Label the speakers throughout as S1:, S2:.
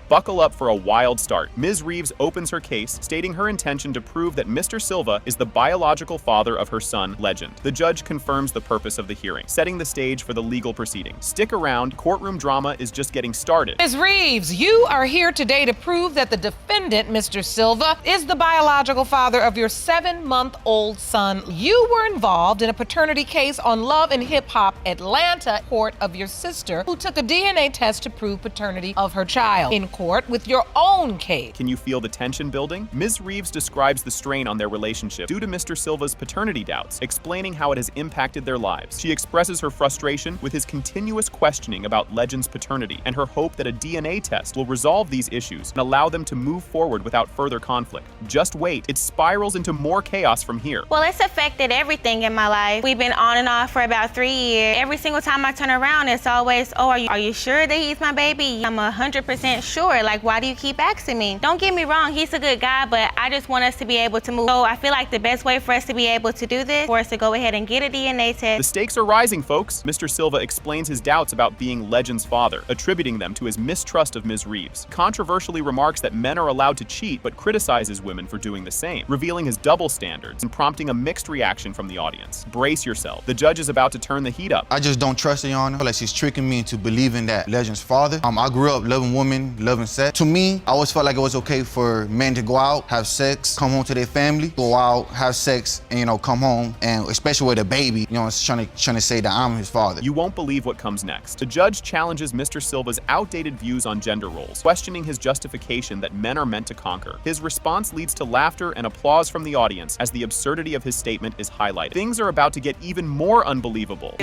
S1: Buckle up for a wild start. Ms. Reeves opens her case, stating her intention to prove that Mr. Silva is the biological father of her son, Legend. The judge confirms the purpose of the hearing, setting the stage for the legal proceedings. Stick around, courtroom drama is just getting started.
S2: Ms. Reeves, you are here today to prove that the defendant, Mr. Silva, is the biological father of your 7-month-old son. You were involved in a paternity case on Love and Hip Hop Atlanta court of your sister, who took a DNA test to prove paternity of her child in court with your own case.
S1: Can you feel the tension building? Ms. Reeves describes the strain on their relationship due to Mr. Silva's paternity doubts, explaining how it has impacted their lives. She expresses her frustration with his continuous questioning about Legend's paternity and her hope that a DNA test will resolve these issues and allow them to move forward without further conflict. Just wait, it spirals into more chaos from here.
S3: Well, it's affected everything in my life. We've been on and off for about 3 years. Every single time I turn around, it's always, oh, are you sure that he's my baby? I'm 100% sure. Like, why do you keep asking me? Don't get me wrong, he's a good guy, but I just want us to be able to move. So I feel like the best way for us to be able to do this, for us to go ahead and get a DNA test.
S1: The stakes are rising, folks. Mr. Silva explains his doubts about being Legend's father, attributing them to his mistrust of Ms. Reeves. Controversially remarks that men are allowed to cheat, but criticizes women for doing the same, revealing his double standards and prompting a mixed reaction from the audience. Brace yourself. The judge is about to turn the heat up.
S4: I just don't trust her, Your Honor. I feel like she's tricking me into believing that Legend's father. I grew up loving women, loving sex. To me, I always felt like it was okay for men to go out, have sex, come home to their family, go out, have sex, and, come home, and especially with a baby, trying to say that I'm his father.
S1: You won't believe what comes next. The judge challenges Mr. Silva's outdated views on gender roles, questioning his justification that men are meant to conquer. His response leads to laughter and applause from the audience as the absurdity of his statement is highlighted. Things are about to get even more unbelievable.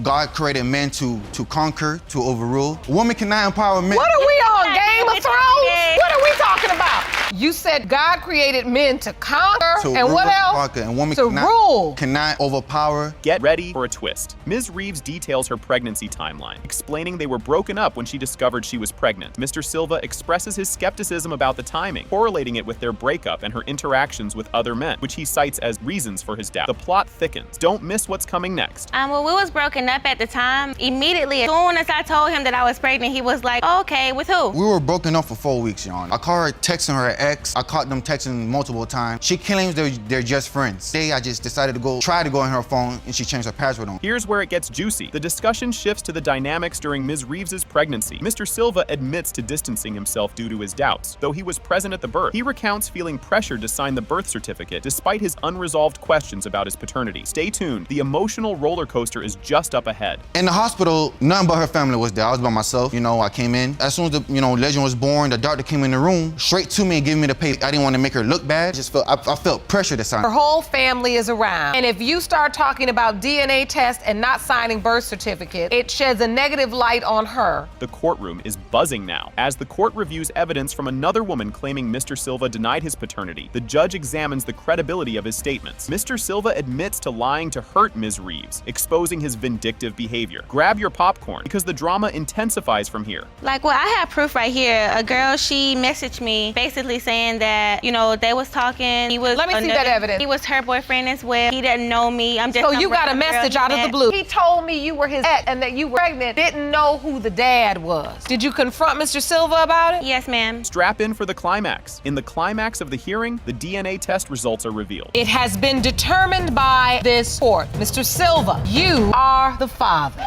S4: God created men to conquer, to overrule. A woman cannot empower men.
S2: What are we on, Game of Thrones? What are we talking about? You said God created men to conquer, and what else?
S4: And women
S2: to rule.
S4: Cannot overpower.
S1: Get ready for a twist. Ms. Reeves details her pregnancy timeline, explaining they were broken up when she discovered she was pregnant. Mr. Silva expresses his skepticism about the timing, correlating it with their breakup and her interactions with other men, which he cites as reasons for his doubt. The plot thickens. Don't miss what's coming next.
S3: Well, we was broken up at the time. Immediately, as soon as I told him that I was pregnant, he was like, okay, with who?
S4: We were broken up for 4 weeks, Your Honor. I caught her texting her ex. I caught them texting multiple times. She claims they're just friends. Today, I just decided to try to go on her phone, and she changed her password on.
S1: Here's where it gets juicy. The discussion shifts to the dynamics during Ms. Reeves's pregnancy. Mr. Silva admits to distancing himself due to his doubts, though he was present at the birth. He recounts feeling pressured to sign the birth certificate despite his unresolved questions about his paternity. Stay tuned. The emotional roller coaster is just up ahead.
S4: In the hospital, none but her family was there. I was by myself. I came in. As soon as Legend was born, the doctor came in the room, straight to me and gave me the paper. I didn't want to make her look bad. I felt pressure to sign.
S2: Her whole family is around. And if you start talking about DNA tests and not signing birth certificate, it sheds a negative light on her.
S1: The courtroom is buzzing now. As the court reviews evidence from another woman claiming Mr. Silva denied his paternity, the judge examines the credibility of his statements. Mr. Silva admits to lying to hurt Ms. Reeves, exposing his vindictive behavior. Grab your popcorn, because the drama intensifies from here.
S3: I have proof right here. A girl, she messaged me basically saying that, they was talking.
S2: Let me see that evidence.
S3: He was her boyfriend as well. He didn't know me. I'm just.
S2: So you got a message out of the blue. He told me you were his ex and that you were pregnant. Didn't know who the dad was. Did you confront Mr. Silva about it?
S3: Yes, ma'am.
S1: Strap in for the climax. In the climax of the hearing, the DNA test results are revealed.
S2: It has been determined by this court. Mr. Silva, you are the father.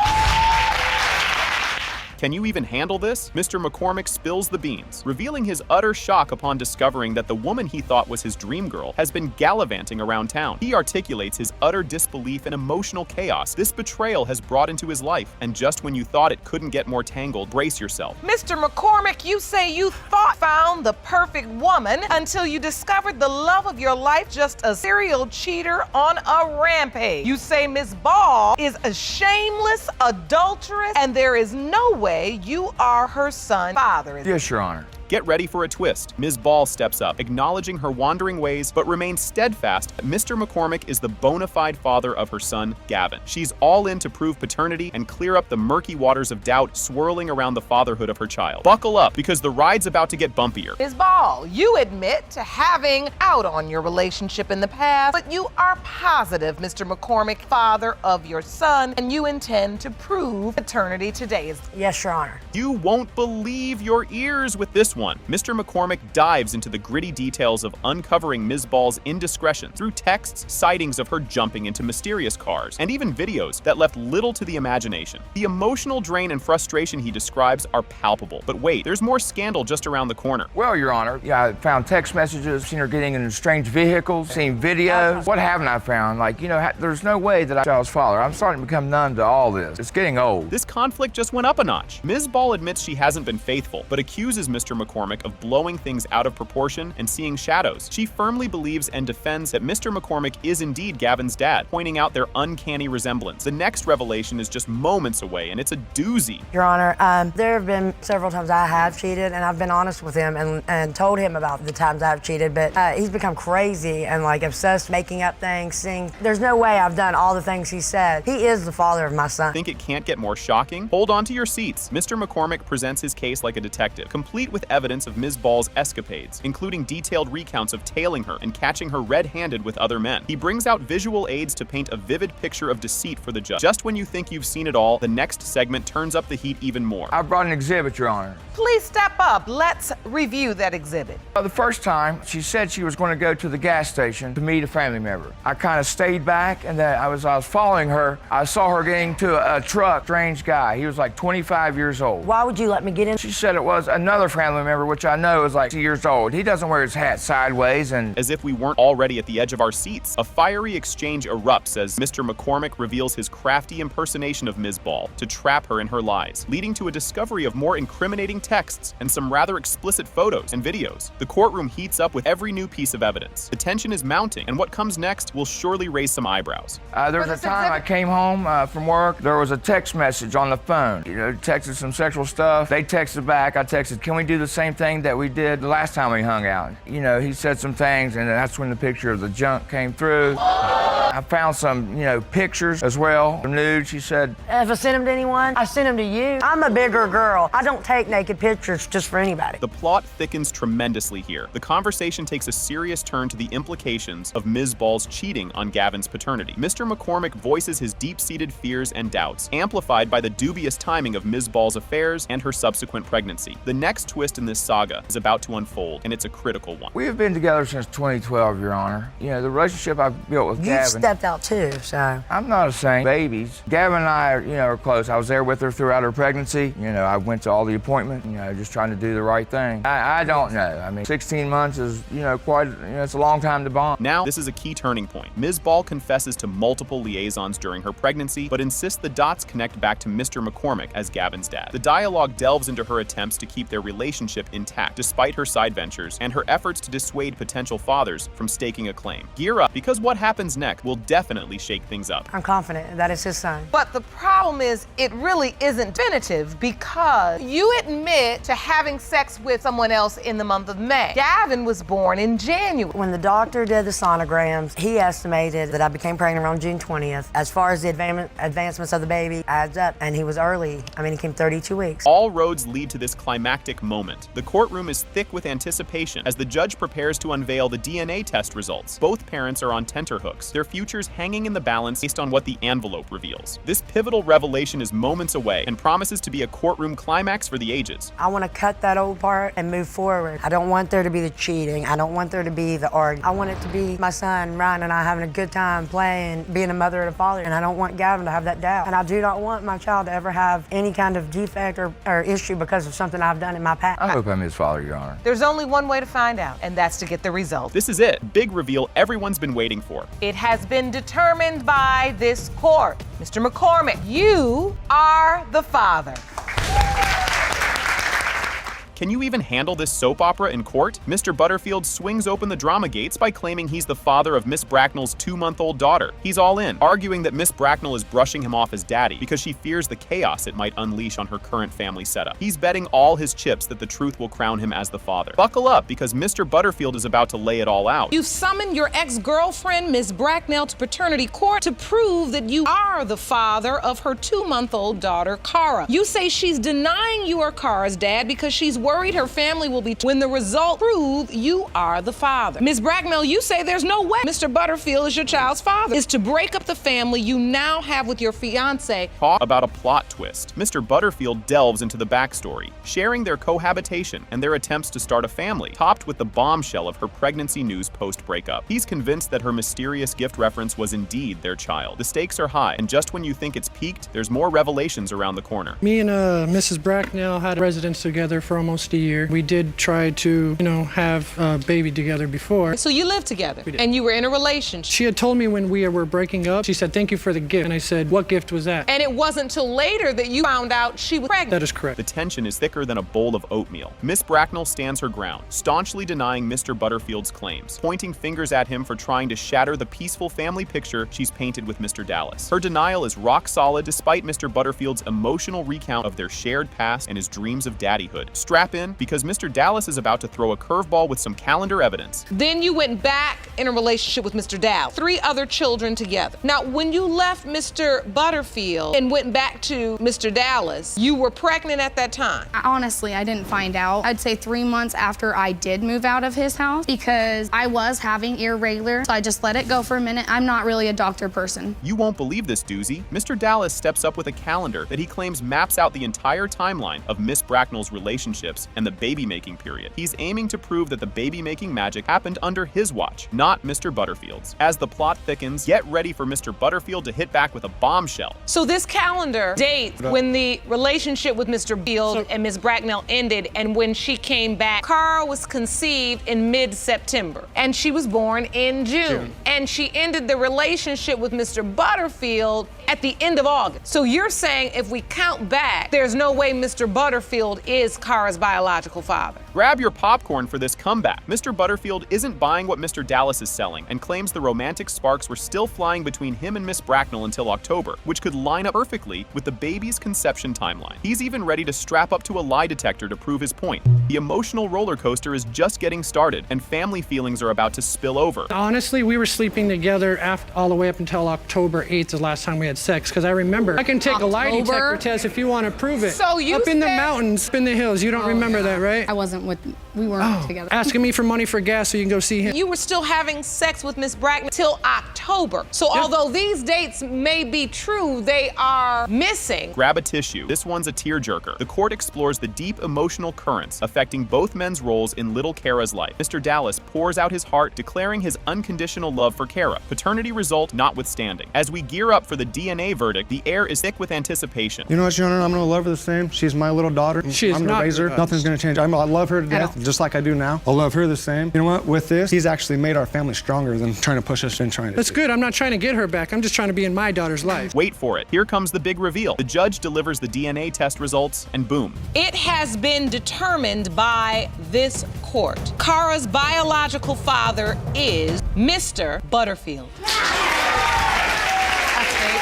S1: Can you even handle this? Mr. McCormick spills the beans, revealing his utter shock upon discovering that the woman he thought was his dream girl has been gallivanting around town. He articulates his utter disbelief and emotional chaos this betrayal has brought into his life. And just when you thought it couldn't get more tangled, brace yourself.
S2: Mr. McCormick, you say you found the perfect woman until you discovered the love of your life, just a serial cheater on a rampage. You say Ms. Ball is a shameless adulteress and there is no way you are her son's father.
S5: Yes, Your Honor.
S1: Get ready for a twist. Ms. Ball steps up, acknowledging her wandering ways, but remains steadfast that Mr. McCormick is the bona fide father of her son, Gavin. She's all in to prove paternity and clear up the murky waters of doubt swirling around the fatherhood of her child. Buckle up, because the ride's about to get bumpier.
S2: Ms. Ball, you admit to having out on your relationship in the past, but you are positive Mr. McCormick, father of your son, and you intend to prove paternity today.
S5: Yes, Your Honor.
S1: You won't believe your ears with this one. Mr. McCormick dives into the gritty details of uncovering Ms. Ball's indiscretion through texts, sightings of her jumping into mysterious cars, and even videos that left little to the imagination. The emotional drain and frustration he describes are palpable. But wait, there's more scandal just around the corner.
S6: Well, Your Honor, I found text messages, seen her getting in strange vehicles, seen videos. What haven't I found? Like, there's no way that I'm child's father. I'm starting to become numb to all this. It's getting old.
S1: This conflict just went up a notch. Ms. Ball admits she hasn't been faithful, but accuses Mr. McCormick of blowing things out of proportion and seeing shadows. She firmly believes and defends that Mr. McCormick is indeed Gavin's dad, pointing out their uncanny resemblance. The next revelation is just moments away, and it's a doozy.
S5: Your Honor, there have been several times I have cheated, and I've been honest with him and told him about the times I've cheated, but he's become crazy and obsessed, making up things, saying there's no way I've done all the things he said. He is the father of my son.
S1: Think it can't get more shocking? Hold on to your seats. Mr. McCormick presents his case like a detective, complete with evidence of Ms. Ball's escapades, including detailed recounts of tailing her and catching her red-handed with other men. He brings out visual aids to paint a vivid picture of deceit for the judge. Just when you think you've seen it all, the next segment turns up the heat even more.
S6: I brought an exhibit, Your Honor.
S2: Please step up. Let's review that exhibit.
S6: The first time, she said she was going to go to the gas station to meet a family member. I kind of stayed back, and then I was following her. I saw her getting to a truck. Strange guy. He was like 25 years old.
S5: Why would you let me get in?
S6: She said it was another family member, which I know is like 2 years old. He doesn't wear his hat sideways and...
S1: As if we weren't already at the edge of our seats, a fiery exchange erupts as Mr. McCormick reveals his crafty impersonation of Ms. Ball to trap her in her lies, leading to a discovery of more incriminating texts and some rather explicit photos and videos. The courtroom heats up with every new piece of evidence. The tension is mounting, and what comes next will surely raise some eyebrows.
S6: There was a time I came home from work. There was a text message on the phone. Texted some sexual stuff. They texted back. I texted, can we do the same thing that we did the last time we hung out? He said some things, and that's when the picture of the junk came through. I found some, pictures as well, nude. She said,
S5: if I sent them to anyone, I sent them to you. I'm a bigger girl. I don't take naked pictures just for anybody.
S1: The plot thickens tremendously here. The conversation takes a serious turn to the implications of Ms. Ball's cheating on Gavin's paternity. Mr. McCormick voices his deep-seated fears and doubts, amplified by the dubious timing of Ms. Ball's affairs and her subsequent pregnancy. The next twist in this saga is about to unfold, and it's a critical one.
S6: We have been together since 2012, Your Honor. The relationship I've built with Gavin...
S5: You stepped out too, so...
S6: I'm not a saint. Babies. Gavin and I, are close. I was there with her throughout her pregnancy. I went to all the appointments, just trying to do the right thing. I don't know. 16 months is, quite, it's a long time to bond.
S1: Now, this is a key turning point. Ms. Ball confesses to multiple liaisons during her pregnancy, but insists the dots connect back to Mr. McCormick as Gavin's dad. The dialogue delves into her attempts to keep their relationship intact, despite her side ventures, and her efforts to dissuade potential fathers from staking a claim. Gear up, because what happens next will definitely shake things up.
S5: I'm confident that it's his son.
S2: But the problem is, it really isn't definitive because you admit to having sex with someone else in the month of May. Gavin was born in January.
S5: When the doctor did the sonograms, he estimated that I became pregnant around June 20th. As far as the advancements of the baby adds up, and he was early. He came 32 weeks.
S1: All roads lead to this climactic moment. The courtroom is thick with anticipation as the judge prepares to unveil the DNA test results. Both parents are on tenterhooks, their futures hanging in the balance based on what the envelope reveals. This pivotal revelation is moments away and promises to be a courtroom climax for the ages.
S5: I want to cut that old part and move forward. I don't want there to be the cheating. I don't want there to be the arguing. I want it to be my son, Ryan, and I having a good time playing, being a mother and a father, and I don't want Gavin to have that doubt. And I do not want my child to ever have any kind of defect or issue because of something I've done in my past.
S6: I hope I'm his father, Your Honor.
S2: There's only one way to find out, and that's to get the result.
S1: This is it. Big reveal everyone's been waiting for.
S2: It has been determined by this court. Mr. McCormick, you are the father.
S1: Can you even handle this soap opera in court? Mr. Butterfield swings open the drama gates by claiming he's the father of Miss Bracknell's 2-month-old daughter. He's all in, arguing that Miss Bracknell is brushing him off as daddy because she fears the chaos it might unleash on her current family setup. He's betting all his chips that the truth will crown him as the father. Buckle up, because Mr. Butterfield is about to lay it all out.
S2: You've summoned your ex-girlfriend, Miss Bracknell, to paternity court to prove that you are the father of her 2-month-old daughter, Cara. You say she's denying you are Cara's dad because she's worried her family will be when the result prove you are the father. Miss Bracknell, you say there's no way Mr. Butterfield is your child's father. Is to break up the family you now have with your fiance.
S1: Talk about a plot twist. Mr. Butterfield delves into the backstory, sharing their cohabitation and their attempts to start a family, topped with the bombshell of her pregnancy news post-breakup. He's convinced that her mysterious gift reference was indeed their child. The stakes are high, and just when you think it's peaked, there's more revelations around the corner.
S7: Me and Mrs. Bracknell had residence together for almost a year. We did try to, have a baby together before.
S2: So you lived together,
S7: We did.
S2: and you were in a relationship.
S7: She had told me when we were breaking up, she said, "Thank you for the gift." And I said, "What gift was that?"
S2: And it wasn't until later that you found out she was pregnant.
S7: That is correct.
S1: The tension is thicker than a bowl of oatmeal. Miss Bracknell stands her ground, staunchly denying Mr. Butterfield's claims, pointing fingers at him for trying to shatter the peaceful family picture she's painted with Mr. Dallas. Her denial is rock solid despite Mr. Butterfield's emotional recount of their shared past and his dreams of daddyhood. Strap in, because Mr. Dallas is about to throw a curveball with some calendar evidence.
S2: Then you went back in a relationship with Mr. Dallas, 3 other children together. Now, when you left Mr. Butterfield and went back to Mr. Dallas, you were pregnant at that time.
S8: Honestly, I didn't find out. I'd say 3 months after I did move out of his house because I was having irregular, so I just let it go for a minute. I'm not really a doctor person.
S1: You won't believe this, doozy. Mr. Dallas steps up with a calendar that he claims maps out the entire timeline of Miss Bracknell's relationships and the baby-making period. He's aiming to prove that the baby-making magic happened under his watch, not Mr. Butterfield's. As the plot thickens, get ready for Mr. Butterfield to hit back with a bombshell.
S2: So this calendar dates when the relationship with Mr. Field and Ms. Bracknell ended and when she came back. Cara was conceived in mid-September and she was born in June. And she ended the relationship with Mr. Butterfield at the end of August. So you're saying if we count back, there's no way Mr. Butterfield is Cara's biological father.
S1: Grab your popcorn for this comeback. Mr. Butterfield isn't buying what Mr. Dallas is selling and claims the romantic sparks were still flying between him and Miss Bracknell until October, which could line up perfectly with the baby's conception timeline. He's even ready to strap up to a lie detector to prove his point. The emotional roller coaster is just getting started, and family feelings are about to spill over.
S7: Honestly, we were sleeping together all the way up until October 8th, the last time we had sex, because I remember I can take a lie detector test if you want to prove it.
S2: So you
S7: up in the
S2: said-
S7: mountains, up in the hills. You don't remember that, right?
S8: I wasn't we weren't together.
S7: Asking me for money for gas so you can go see him.
S2: You were still having sex with Miss Bracknell till October. So although these dates may be true, they are missing.
S1: Grab a tissue. This one's a tearjerker. The court explores the deep emotional currents affecting both men's roles in little Cara's life. Mr. Dallas pours out his heart, declaring his unconditional love for Cara, paternity result notwithstanding. As we gear up for the DNA verdict, the air is thick with anticipation.
S9: You know what, Your Honor? I'm gonna love her the same. She's my little daughter.
S7: She is
S9: I'm gonna
S7: not
S9: raise her.
S7: your-
S9: Nothing's gonna change. I love her to death, just like I do now. I'll love her the same. You know what? With this, he's actually made our family stronger than trying to push us and trying to.
S7: That's good. I'm not trying to get her back. I'm just trying to be in my daughter's life.
S1: Wait for it. Here comes the big reveal. The judge delivers the DNA test results, and boom.
S2: It has been determined by this court. Cara's biological father is Mr. Butterfield.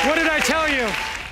S7: What did I tell you?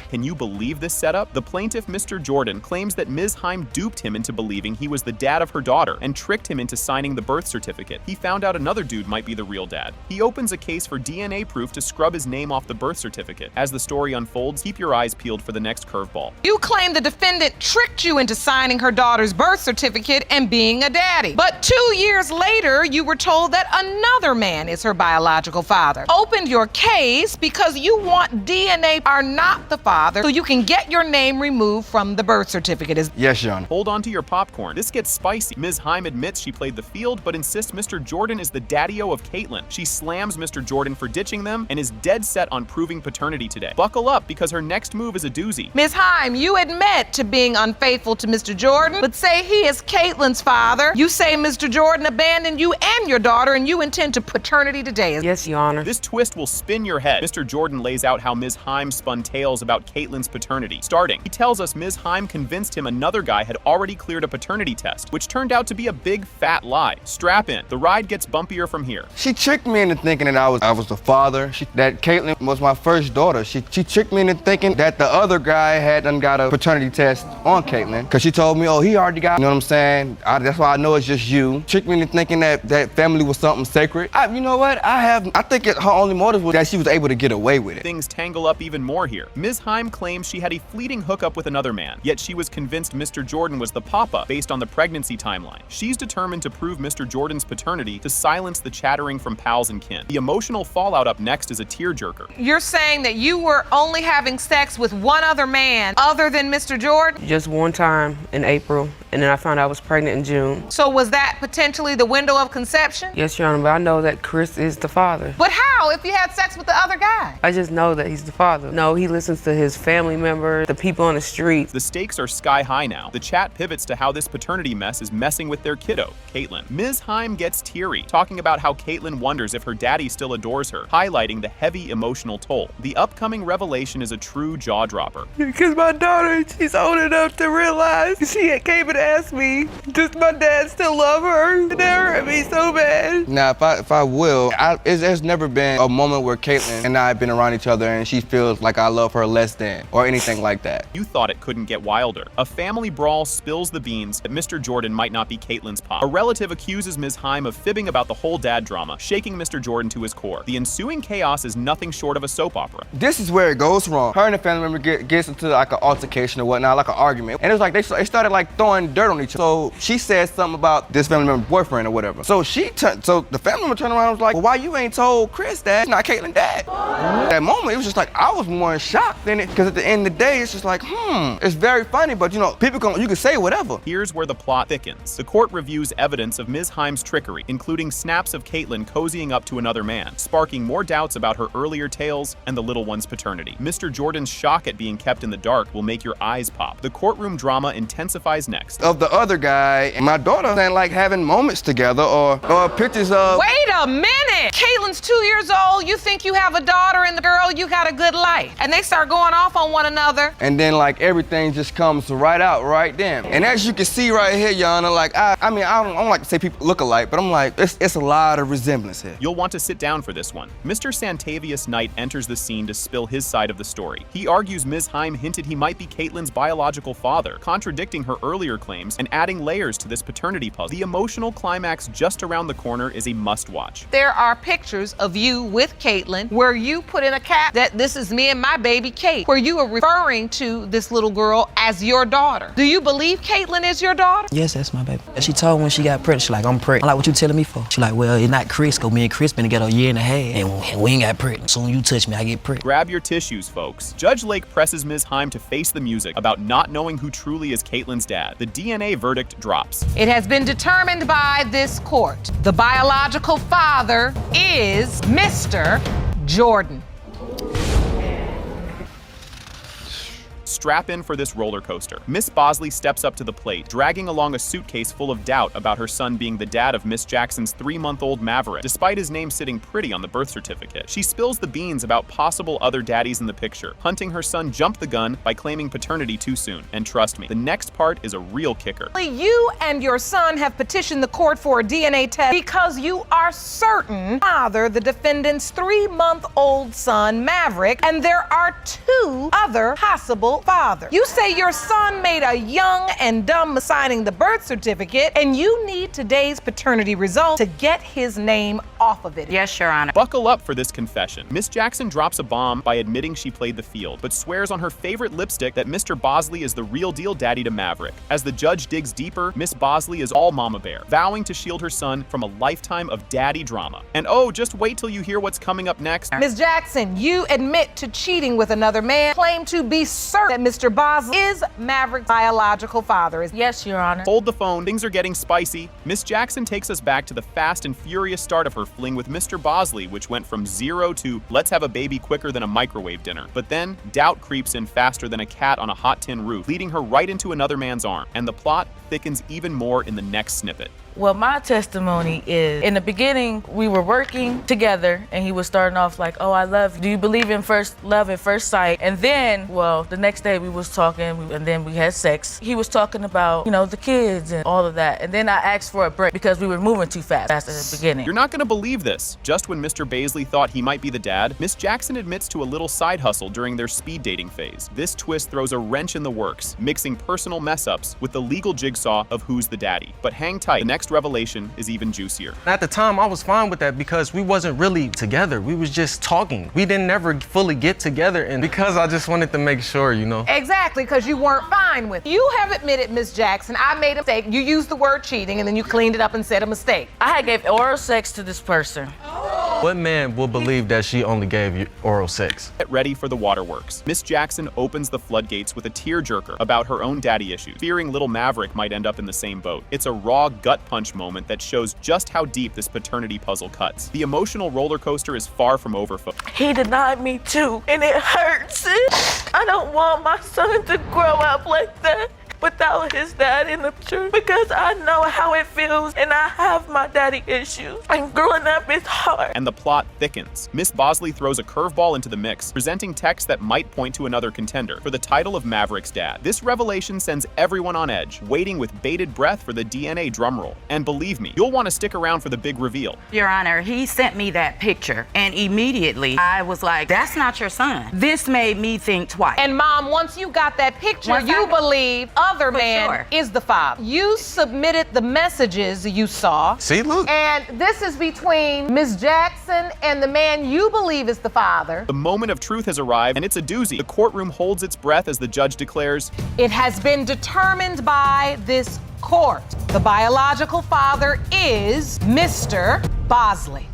S1: Can you believe this setup? The plaintiff, Mr. Jordan, claims that Ms. Heim duped him into believing he was the dad of her daughter and tricked him into signing the birth certificate. He found out another dude might be the real dad. He opens a case for DNA proof to scrub his name off the birth certificate. As the story unfolds, keep your eyes peeled for the next curveball.
S2: You claim the defendant tricked you into signing her daughter's birth certificate and being a daddy. But 2 years later, you were told that another man is her biological father. Opened your case because you want DNA are not the father, so you can get your name removed from the birth certificate.
S9: Yes, Your Honor.
S1: Hold on to your popcorn. This gets spicy. Ms. Heim admits she played the field, but insists Mr. Jordan is the daddy-o of Caitlin. She slams Mr. Jordan for ditching them and is dead set on proving paternity today. Buckle up, because her next move is a doozy.
S2: Ms. Heim, you admit to being unfaithful to Mr. Jordan, but say he is Caitlin's father. You say Mr. Jordan abandoned you and your daughter, and you intend to paternity today.
S5: Yes, Your Honor.
S1: This twist will spin your head. Mr. Jordan lays out how Ms. Heim spun tales about Caitlin's paternity. Starting, he tells us Ms. Heim convinced him another guy had already cleared a paternity test, which turned out to be a big fat lie. Strap in. The ride gets bumpier from here.
S10: She tricked me into thinking that I was the father, that Caitlin was my first daughter. She tricked me into thinking that the other guy had done got a paternity test on Caitlin, because she told me, oh, he already got, you know what I'm saying? That's why I know it's just you. Tricked me into thinking that family was something sacred. You know what? I think her only motive was that she was able to get away with it.
S1: Things tangle up even more here. Ms. Heim claims she had a fleeting hookup with another man, yet she was convinced Mr. Jordan was the papa based on the pregnancy timeline. She's determined to prove Mr. Jordan's paternity to silence the chattering from pals and kin. The emotional fallout up next is a tearjerker.
S2: You're saying that you were only having sex with one other man other than Mr. Jordan?
S11: Just one time in April, and then I found out I was pregnant in June.
S2: So was that potentially the window of conception?
S11: Yes, Your Honor, but I know that Chris is the father.
S2: But how if you had sex with the other guy?
S11: I just know that he's the father. No, he listens to his family members, the people on the streets.
S1: The stakes are sky high now. The chat pivots to how this paternity mess is messing with their kiddo, Caitlin. Ms. Heim gets teary, talking about how Caitlin wonders if her daddy still adores her, highlighting the heavy emotional toll. The upcoming revelation is a true jaw-dropper.
S11: Because my daughter, she's old enough to realize she came and asked me, does my dad still love her? And that hurt me so bad.
S10: Now, if I will, there's never been a moment where Caitlin and I have been around each other and she feels like I love her less than, or anything like that.
S1: You thought it couldn't get wilder. A family brawl spills the beans that Mr. Jordan might not be Caitlin's pop. A relative accuses Ms. Heim of fibbing about the whole dad drama, shaking Mr. Jordan to his core. The ensuing chaos is nothing short of a soap opera.
S10: This is where it goes wrong. Her and the family member gets into like an altercation or whatnot, like an argument. And it was like they started like throwing dirt on each other. So she said something about this family member's boyfriend or whatever. So the family member turned around and was like, well, why you ain't told Chris that? Not Caitlin dad. That moment, it was just like, I was more in shock than it, because at the end of the day, it's just like, it's very funny, but you know, you can say whatever.
S1: Here's where the plot thickens. The court reviews evidence of Ms. Heim's trickery, including snaps of Caitlin cozying up to another man, sparking more doubts about her earlier tales and the little one's paternity. Mr. Jordan's shock at being kept in the dark will make your eyes pop. The courtroom drama intensifies next.
S10: Of the other guy and my daughter, and like having moments together or pictures of...
S2: Wait a minute! Caitlin's 2 years old, you think you have a daughter, and the girl, you got a good life. And they start going off on one another.
S10: And then like everything just comes right out right then. And as you can see right here, Yana, like I don't like to say people look alike, but I'm like, it's a lot of resemblance here.
S1: You'll want to sit down for this one. Mr. Santavius Knight enters the scene to spill his side of the story. He argues Ms. Heim hinted he might be Caitlin's biological father, contradicting her earlier claims and adding layers to this paternity puzzle. The emotional climax just around the corner is a must-watch.
S2: There are pictures of you with Caitlin where you put in a cap that this is me and my baby Kate, where you are referring to this little girl as your daughter. Do you believe Caitlin is your daughter?
S12: Yes, that's my baby. She told me when she got pregnant, she like, I'm pregnant. I'm like, what you telling me for? She like, well, it's not Chris, because me and Chris been together a year and a half, and we ain't got pregnant. Soon you touch me, I get pregnant.
S1: Grab your tissues, folks. Judge Lake presses Ms. Heim to face the music about not knowing who truly is Caitlin's dad. The DNA verdict drops.
S2: It has been determined by this court. The biological father is Mr. Jordan.
S1: Strap in for this roller coaster. Miss Bosley steps up to the plate, dragging along a suitcase full of doubt about her son being the dad of Miss Jackson's 3-month-old Maverick, despite his name sitting pretty on the birth certificate. She spills the beans about possible other daddies in the picture, hunting her son jumped the gun by claiming paternity too soon. And trust me, the next part is a real kicker.
S2: You and your son have petitioned the court for a DNA test because you are certain father the defendant's 3-month-old son, Maverick, and there are 2 other possible fathers. You say your son made a young and dumb signing the birth certificate, and you need today's paternity result to get his name off of it.
S13: Yes, Your Honor.
S1: Buckle up for this confession. Miss Jackson drops a bomb by admitting she played the field, but swears on her favorite lipstick that Mr. Bosley is the real deal daddy to Maverick. As the judge digs deeper, Miss Bosley is all mama bear, vowing to shield her son from a lifetime of daddy drama. And oh, just wait till you hear what's coming up next.
S2: Miss Jackson, you admit to cheating with another man, claim to be certain that Mr. Bosley is Maverick's biological father.
S13: Yes, Your Honor.
S1: Hold the phone, things are getting spicy. Miss Jackson takes us back to the fast and furious start of her fling with Mr. Bosley, which went from 0 to let's have a baby quicker than a microwave dinner. But then, doubt creeps in faster than a cat on a hot tin roof, leading her right into another man's arm. And the plot thickens even more in the next snippet.
S13: Well, my testimony is, in the beginning, we were working together, and he was starting off like, oh, I love you. Do you believe in love at first sight? And then, well, the next day we was talking, and then we had sex. He was talking about, the kids and all of that. And then I asked for a break because we were moving too fast at the beginning.
S1: You're not gonna believe this. Just when Mr. Baisley thought he might be the dad, Miss Jackson admits to a little side hustle during their speed dating phase. This twist throws a wrench in the works, mixing personal mess-ups with the legal jigsaw of who's the daddy. But hang tight, the next revelation is even juicier.
S14: At the time, I was fine with that because we wasn't really together. We was just talking. We didn't never fully get together, and because I just wanted to make sure,
S2: Exactly, because you weren't fine with it. You have admitted, Miss Jackson, I made a mistake. You used the word cheating, and then you cleaned it up and said a mistake.
S13: I had gave oral sex to this person.
S14: What man will believe that she only gave you oral sex?
S1: Get ready for the waterworks. Miss Jackson opens the floodgates with a tearjerker about her own daddy issues, fearing little Maverick might end up in the same boat. It's a raw gut punch moment that shows just how deep this paternity puzzle cuts. The emotional roller coaster is far from over.
S13: He denied me too, and it hurts. I don't want my son to grow up like that without his dad in the picture, because I know how it feels, and I have my daddy issues, and growing up is hard.
S1: And the plot thickens. Miss Bosley throws a curveball into the mix, presenting texts that might point to another contender for the title of Maverick's dad. This revelation sends everyone on edge, waiting with bated breath for the DNA drumroll. And believe me, you'll want to stick around for the big reveal.
S15: Your Honor, he sent me that picture, and immediately I was like, that's not your son. This made me think twice.
S2: And Mom, once you got that picture, you believe other man is the father. You submitted the messages you saw.
S14: See, look.
S2: And this is between Miss Jackson and the man you believe is the father.
S1: The moment of truth has arrived, and it's a doozy. The courtroom holds its breath as the judge declares,
S2: it has been determined by this court. The biological father is Mr. Bosley.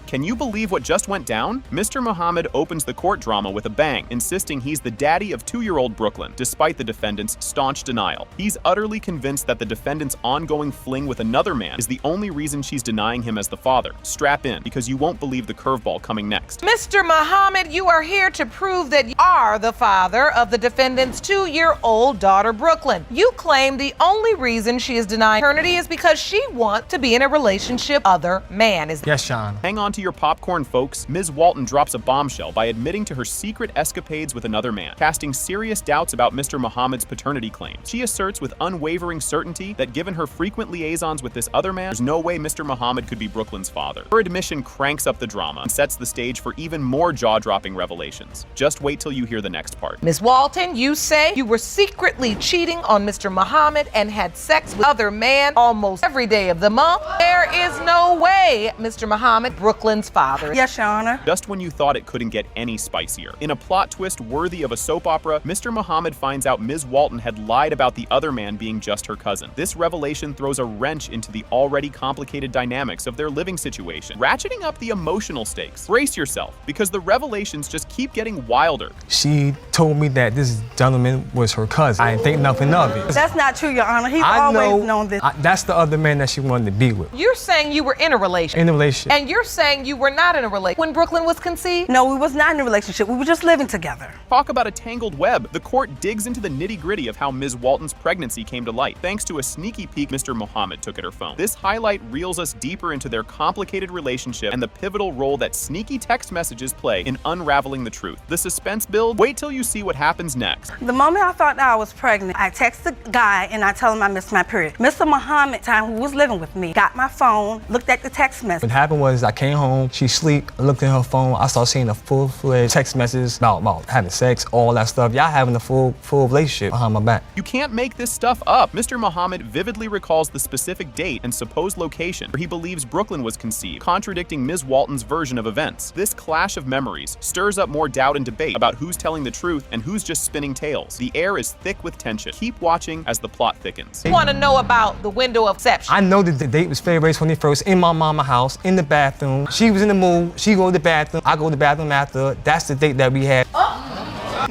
S1: Can you believe what just went down? Mr. Muhammad opens the court drama with a bang, insisting he's the daddy of 2-year-old Brooklyn, despite the defendant's staunch denial. He's utterly convinced that the defendant's ongoing fling with another man is the only reason she's denying him as the father. Strap in, because you won't believe the curveball coming next.
S2: Mr. Muhammad, you are here to prove that you are the father of the defendant's 2-year-old daughter, Brooklyn. You claim the only reason she is denying paternity is because she wants to be in a relationship with other man.
S9: Yes, Sean.
S1: Hang on to your popcorn, folks. Ms. Walton drops a bombshell by admitting to her secret escapades with another man, casting serious doubts about Mr. Muhammad's paternity claims. She asserts with unwavering certainty that given her frequent liaisons with this other man, there's no way Mr. Muhammad could be Brooklyn's father. Her admission cranks up the drama and sets the stage for even more jaw-dropping revelations. Just wait till you hear the next part.
S2: Ms. Walton, you say you were secretly cheating on Mr. Muhammad and had sex with other man almost every day of the month. There is no way Mr. Muhammad, Brooklyn's father.
S11: Yes, Your Honor.
S1: Just when you thought it couldn't get any spicier. In a plot twist worthy of a soap opera, Mr. Muhammad finds out Ms. Walton had lied about the other man being just her cousin. This revelation throws a wrench into the already complicated dynamics of their living situation, ratcheting up the emotional stakes. Brace yourself, because the revelations just keep getting wilder.
S9: She told me that this gentleman was her cousin. I didn't think nothing of it.
S11: That's not true, Your Honor. He's always known this.
S9: That's the other man that she wanted to be with.
S2: You're saying you were in a relationship.
S9: In a relationship.
S2: And you're saying you were not in a relationship when Brooklyn was conceived?
S11: No, we was not in a relationship. We were just living together.
S1: Talk about a tangled web. The court digs into the nitty-gritty of how Ms. Walton's pregnancy came to light, thanks to a sneaky peek Mr. Muhammad took at her phone. This highlight reels us deeper into their complicated relationship and the pivotal role that sneaky text messages play in unraveling the truth. The suspense build? Wait till you see what happens next.
S11: The moment I thought that I was pregnant, I text the guy and I tell him I missed my period. Mr. Muhammad, who was living with me, got my phone, looked at the text message.
S9: What happened was I came home, she sleep, I looked at her phone, I started seeing a full-fledged text messages about having sex, all that stuff. Y'all having a full relationship behind my back.
S1: You can't make this stuff up. Mr. Muhammad vividly recalls the specific date and supposed location where he believes Brooklyn was conceived, contradicting Ms. Walton's version of events. This clash of memories stirs up more doubt and debate about who's telling the truth and who's just spinning tales. The air is thick with tension. Keep watching as the plot thickens.
S2: I want to know about the window of exception.
S9: I know that the date was February 21st in my mama's house, in the bathroom. She was in the mood, she go to the bathroom, I go to the bathroom after. That's the date that we had.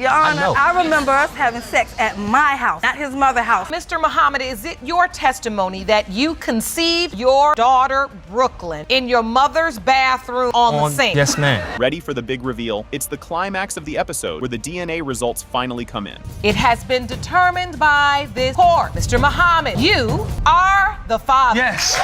S16: Your Honor, I remember us having sex at my house, not his mother's house.
S2: Mr. Muhammad, is it your testimony that you conceived your daughter, Brooklyn, in your mother's bathroom on the sink?
S9: Yes, ma'am.
S1: Ready for the big reveal? It's the climax of the episode where the DNA results finally come in.
S2: It has been determined by this court. Mr. Muhammad, you are the father.
S9: Yes.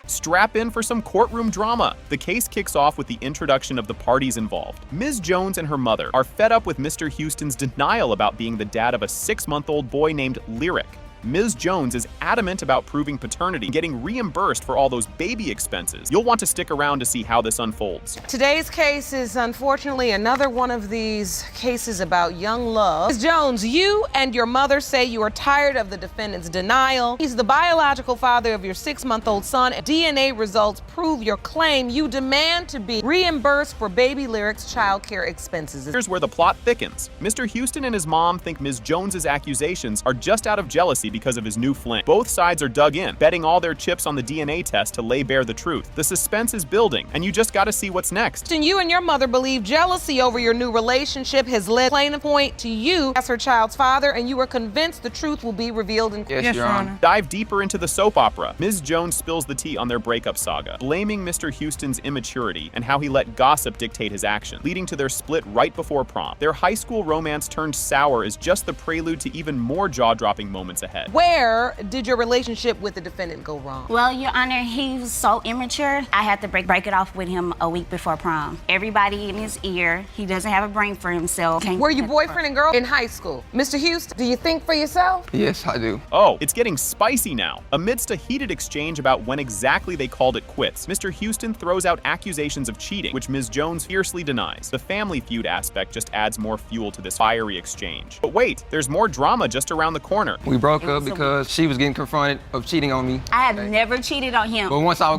S1: Strap in for some courtroom drama. The case kicks off with the introduction of the parties involved. Ms. Jones and her mother are fed up with Mr. Houston's denial about being the dad of a 6-month-old boy named Lyric. Ms. Jones is adamant about proving paternity and getting reimbursed for all those baby expenses. You'll want to stick around to see how this unfolds.
S2: Today's case is unfortunately another one of these cases about young love. Ms. Jones, you and your mother say you are tired of the defendant's denial. He's the biological father of your 6-month-old son. DNA results prove your claim. You demand to be reimbursed for baby Lyric's child care expenses.
S1: Here's where the plot thickens. Mr. Houston and his mom think Ms. Jones's accusations are just out of jealousy because of his new fling. Both sides are dug in, betting all their chips on the DNA test to lay bare the truth. The suspense is building, and you just gotta see what's next.
S2: And you and your mother believe jealousy over your new relationship has led plaintiff point to you as her child's father, and you are convinced the truth will be revealed in court.
S10: Yes, Your Honor.
S1: Dive deeper into the soap opera. Ms. Jones spills the tea on their breakup saga, blaming Mr. Houston's immaturity and how he let gossip dictate his action, leading to their split right before prom. Their high school romance turned sour is just the prelude to even more jaw-dropping moments ahead.
S2: Where did your relationship with the defendant go wrong?
S17: Well, Your Honor, he was so immature, I had to break it off with him a week before prom. Everybody in his ear, he doesn't have a brain for himself.
S2: Were you boyfriend and girl in high school? Mr. Houston, do you think for yourself?
S10: Yes, I do.
S1: Oh, it's getting spicy now. Amidst a heated exchange about when exactly they called it quits, Mr. Houston throws out accusations of cheating, which Ms. Jones fiercely denies. The family feud aspect just adds more fuel to this fiery exchange. But wait, there's more drama just around the corner.
S10: We broke up because she was getting confronted of cheating on me.
S17: I have never cheated on him.
S10: But once I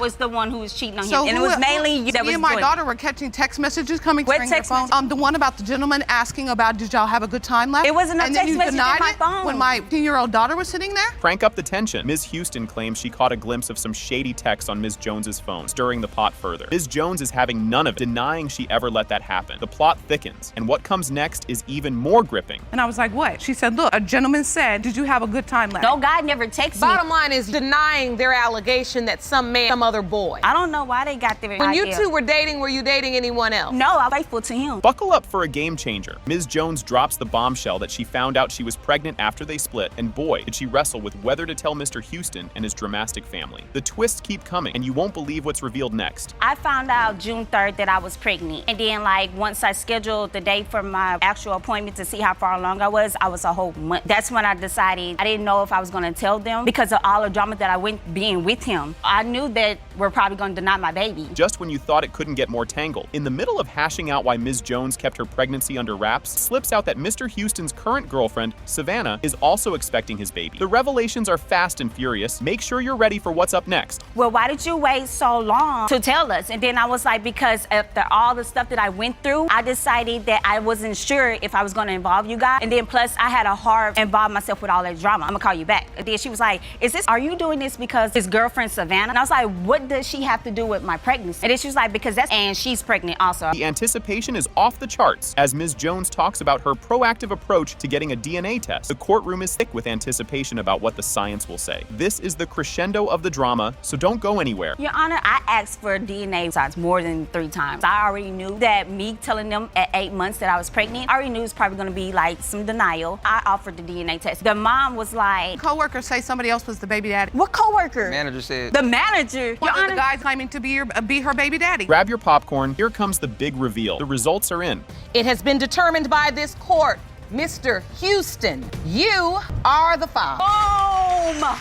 S17: was the one who was cheating on him.
S11: So
S17: And it was mainly you that was
S11: me and my
S17: doing it.
S11: daughter were catching text messages coming
S17: What
S11: through your
S17: text
S11: phone. The one about the gentleman asking about, did y'all have a good time left?
S17: It wasn't no
S11: and then
S17: text
S11: you
S17: message in
S11: denied
S17: my
S11: it
S17: phone.
S11: when my 10-year-old daughter was sitting there?
S1: Crank up the tension. Ms. Houston claims she caught a glimpse of some shady texts on Ms. Jones's phone, stirring the pot further. Ms. Jones is having none of it, denying she ever let that happen. The plot thickens, and what comes next is even more gripping.
S11: And I was like, what? She said, look, a gentleman said, did you have a good time left?
S17: No, God never texted me.
S2: Bottom line is denying their allegation that some man, some other boy.
S17: I don't know why they got their
S2: When
S17: idea.
S2: you two were dating, were you dating anyone else?
S17: No, I'm faithful to him.
S1: Buckle up for a game changer. Ms. Jones drops the bombshell that she found out she was pregnant after they split, and boy, did she wrestle with whether to tell Mr. Houston and his dramatic family. The twists keep coming, and you won't believe what's revealed next.
S17: I found out June 3rd that I was pregnant. And then, once I scheduled the date for my actual appointment to see how far along I was a whole month. That's when I decided I didn't know if I was going to tell them because of all the drama that I went being with him. I knew that we're probably going to deny my baby.
S1: Just when you thought it couldn't get more tangled, in the middle of hashing out why Ms. Jones kept her pregnancy under wraps, slips out that Mr. Houston's current girlfriend, Savannah, is also expecting his baby. The revelations are fast and furious. Make sure you're ready for what's up next.
S17: Well, why did you wait so long to tell us? And then I was like, because after all the stuff that I went through, I decided that I wasn't sure if I was going to involve you guys. And then plus, I had a hard involve myself with all that drama. I'm going to call you back. And then she was like, are you doing this because his girlfriend, Savannah? And I was like, what does she have to do with my pregnancy? And then she was like, and she's pregnant also.
S1: The anticipation is off the charts as Ms. Jones talks about her proactive approach to getting a DNA test. The courtroom is thick with anticipation about what the science will say. This is the crescendo of the drama, so don't go anywhere.
S17: Your Honor, I asked for DNA tests more than 3 times. I already knew that me telling them at 8 months that I was pregnant, I already knew it was probably going to be some denial. I offered the DNA test. The mom was like,
S11: coworkers say somebody else was the baby daddy.
S17: What coworker?
S10: Manager said.
S17: The manager.
S11: One of the guys claiming to be her baby daddy.
S1: Grab your popcorn. Here comes the big reveal. The results are in.
S2: It has been determined by this court, Mr. Houston, you are the father.
S17: Boom!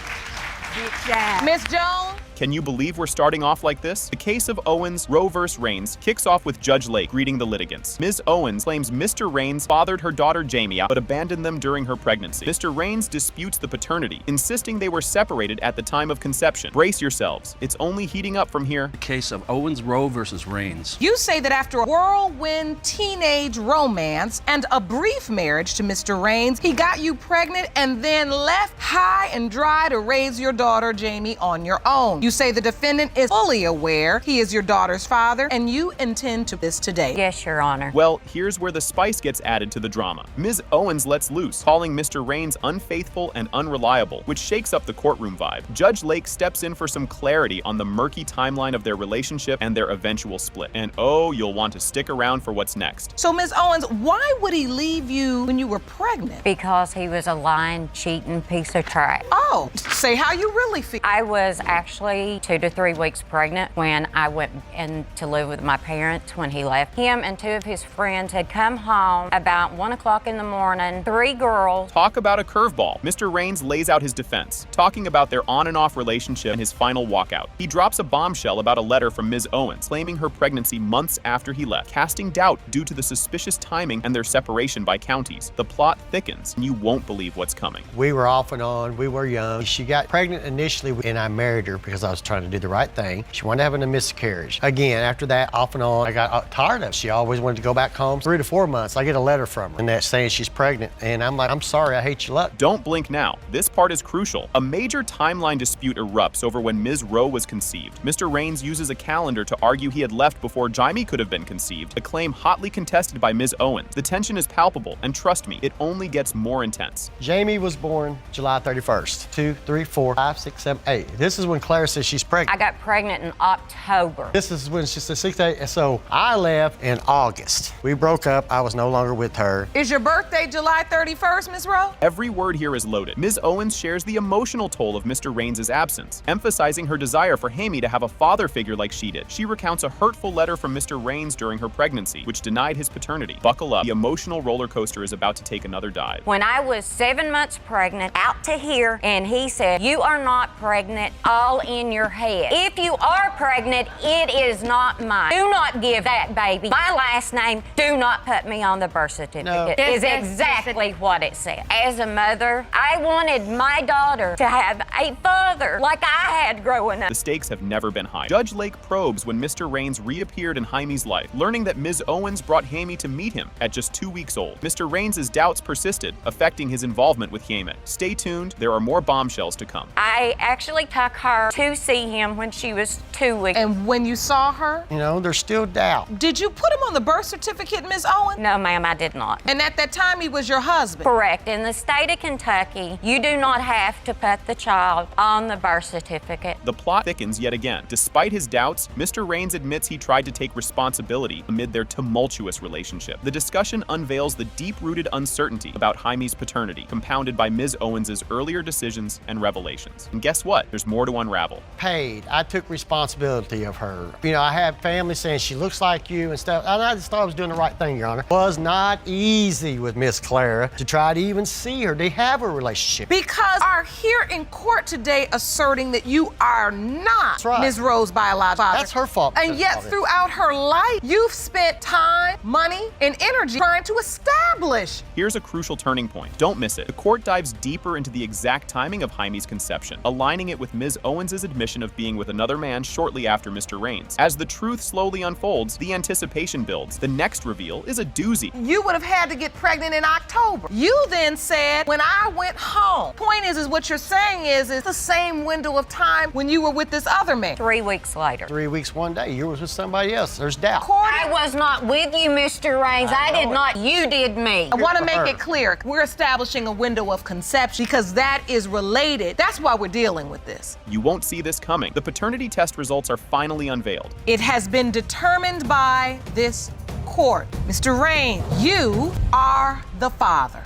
S2: Miss Jones?
S1: Can you believe we're starting off like this? The case of Owens, Roe vs. Raines, kicks off with Judge Lake greeting the litigants. Ms. Owens claims Mr. Raines fathered her daughter Jamie but abandoned them during her pregnancy. Mr. Raines disputes the paternity, insisting they were separated at the time of conception. Brace yourselves. It's only heating up from here.
S18: The case of Owens, Roe vs. Raines.
S2: You say that after a whirlwind teenage romance and a brief marriage to Mr. Raines, he got you pregnant and then left high and dry to raise your daughter Jamie on your own. You say the defendant is fully aware he is your daughter's father, and you intend to this today.
S17: Yes, Your Honor.
S1: Well, here's where the spice gets added to the drama. Ms. Owens lets loose, calling Mr. Raines unfaithful and unreliable, which shakes up the courtroom vibe. Judge Lake steps in for some clarity on the murky timeline of their relationship and their eventual split. And oh, you'll want to stick around for what's next.
S2: So, Ms. Owens, why would he leave you when you were pregnant?
S17: Because he was a lying, cheating piece of trash.
S2: Oh, say how you really feel.
S17: I was actually 2 to 3 weeks pregnant when I went in to live with my parents when he left. Him and 2 of his friends had come home about 1 o'clock in the morning, 3 girls.
S1: Talk about a curveball. Mr. Raines lays out his defense, talking about their on and off relationship and his final walkout. He drops a bombshell about a letter from Ms. Owens, claiming her pregnancy months after he left, casting doubt due to the suspicious timing and their separation by counties. The plot thickens, and you won't believe what's coming.
S19: We were off and on, we were young. She got pregnant initially, and I married her because I was trying to do the right thing. She wanted to have a miscarriage. Again, after that, off and on, I got tired of it. She always wanted to go back home. 3 to 4 months, I get a letter from her, and that's saying she's pregnant, and I'm like, I'm sorry, I hate your luck.
S1: Don't blink now. This part is crucial. A major timeline dispute erupts over when Ms. Rowe was conceived. Mr. Raines uses a calendar to argue he had left before Jaime could have been conceived, a claim hotly contested by Ms. Owens. The tension is palpable, and trust me, it only gets more intense.
S19: Jamie was born July 31st. 2, 3, 4, 5, 6, 7, 8. This is when Clara says she's pregnant.
S17: I got pregnant in October.
S19: This is when she said 6, 8, and so I left in August. We broke up. I was no longer with her.
S2: Is your birthday July 31st, Ms. Rowe?
S1: Every word here is loaded. Ms. Owens shares the emotional toll of Mr. Raines' absence, emphasizing her desire for Jaime to have a father figure like she did. She recounts a hurtful letter from Mr. Raines during her pregnancy, which denied his paternity. Buckle up, the emotional roller coaster is about to take another dive.
S17: When I was 7 months pregnant, out to here, and he said, "You are not pregnant, all in your head. If you are pregnant, it is not mine. Do not give that baby my last name. Do not put me on the birth certificate."
S19: No.
S17: Is exactly what it said. As a mother, I wanted my daughter to have a father like I had growing up.
S1: The stakes have never been higher. Judge Lake probes when Mr. Raines reappeared in Jaime's life, learning that Ms. Owens brought Jaime to meet him at just 2 weeks old. Mr. Raines' doubts persisted, affecting his involvement with Jaime. Stay tuned, there are more bombshells to come.
S17: I actually took her to see him when she was 2 weeks.
S2: And when you saw her,
S19: You know, there's still doubt.
S2: did you put him on the birth certificate, Ms. Owens?
S17: No, ma'am, I did not.
S2: And at that time, he was your husband?
S17: Correct. In the state of Kentucky, you do not have to put the child on the birth certificate.
S1: The plot thickens yet again. Despite his doubts, Mr. Raines admits he tried to take responsibility amid their tumultuous relationship. The discussion unveils the deep-rooted uncertainty about Jaime's paternity, compounded by Ms. Owens' earlier decisions and revelations. And guess what? There's more to unravel.
S19: Paid. I took responsibility of her. You know, I had family saying she looks like you and stuff. And I just thought I was doing the right thing, Your Honor. It was not easy with Miss Clara to try to even see her. They have a relationship.
S2: Because are here in court today asserting that you are not
S19: right.
S2: Ms. Rowe's biological father.
S19: That's her fault.
S2: And yet throughout her life, you've spent time, money, and energy trying to establish.
S1: Here's a crucial turning point. Don't miss it. The court dives deeper into the exact timing of Jaime's conception, aligning it with Ms. Owens' admission of being with another man shortly after Mr. Raines. As the truth slowly unfolds, the anticipation builds. The next reveal is a doozy.
S2: You would have had to get pregnant in October. You then said, when I went home. Point is what you're saying is the same window of time when you were with this other man.
S17: 3 weeks later.
S19: 3 weeks, 1 day. You were with somebody else. There's doubt.
S17: I was not with you, Mr. Raines. I did not. You did me.
S2: I want to make it clear. We're establishing a window of conception because that is related. That's why we're dealing with this.
S1: You won't see this coming. The paternity test results are finally unveiled.
S2: It has been determined by this court. Mr. Raines, you are the father.